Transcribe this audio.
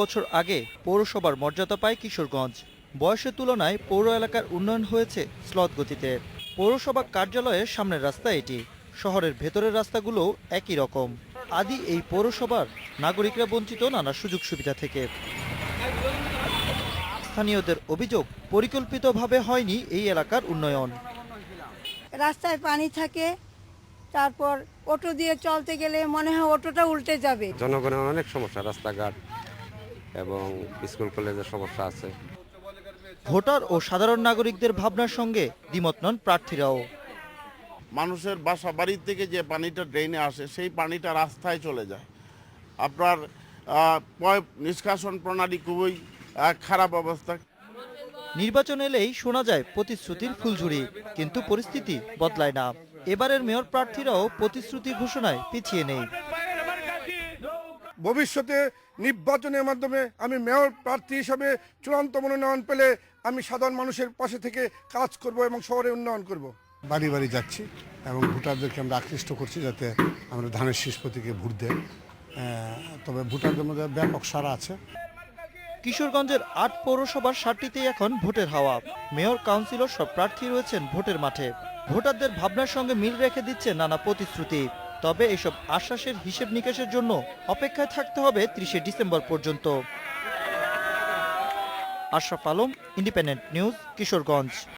বছর আগে পৌরসভার মর্যাদা পায় কিশোরগঞ্জ। বয়সের তুলনায় পৌর এলাকার উন্নয়ন হয়েছে স্লথ গতিতে। পৌরসভা কার্যালয়ের সামনের রাস্তা এটি, শহরের ভেতরের রাস্তাগুলো একই রকম। আদি এই পৌরসভার নাগরিকরা বঞ্চিত নানা সুযোগ সুবিধা থেকে। স্থানীয়দের অভিযোগ, পরিকল্পিতভাবে হয়নি এই এলাকার উন্নয়ন। রাস্তায় পানি থাকে, তারপর অটো দিয়ে চলতে গেলে মনে হয় অটোটা উল্টে যাবে। জনগণের অনেক সমস্যা, রাস্তাঘাট এবং স্কুল কলেজের সমস্যা আছে। ভোটার ও সাধারণ নাগরিকদের ভাবনার সঙ্গে দ্বিমত নন প্রার্থীরাও। মানুষের বাসা বাড়ির থেকে যে পানিটা ড্রেনে আসে সেই পানিটা রাস্তায় চলে যায়। আপনার নিষ্কাশন প্রণালী খুবই খারাপ অবস্থা। নির্বাচন এলেই শোনা যায় প্রতিশ্রুতির ফুলঝুরি, কিন্তু পরিস্থিতি বদলায় না। এবারের মেয়র প্রার্থীরাও প্রতিশ্রুতি ঘোষণায় পিছিয়ে নেই। ভবিষ্যতে নির্বাচনের মাধ্যমে আমি মেয়র প্রার্থী হিসাবে চূড়ান্ত মনোনয়ন পেলে আমি সাধারণ মানুষের পাশে থেকে কাজ করব এবং শহরে উন্নয়ন করব। বাড়ি বাড়ি যাচ্ছি এবং ভোটারদেরকে আমরা আকৃষ্ট করছি যাতে আমরা ধানের শীষ প্রতীকে ভোট দেয়। তবে ভোটারদের মধ্যে ব্যাপক সাড়া আছে। কিশোরগঞ্জের ৮ পৌরসভার ৭টিতেই এখন ভোটের হাওয়া। মেয়র, কাউন্সিলর সব প্রার্থী রয়েছেন ভোটের মাঠে। ভোটারদের ভাবনার সঙ্গে মিল রেখে দিচ্ছে নানা প্রতিশ্রুতি। তবে এসব আশ্বাসের হিসেব নিকেশের জন্য অপেক্ষায় থাকতে হবে ৩০শে ডিসেম্বর পর্যন্ত। Ashraf Alam, independent news, Kishoreganj.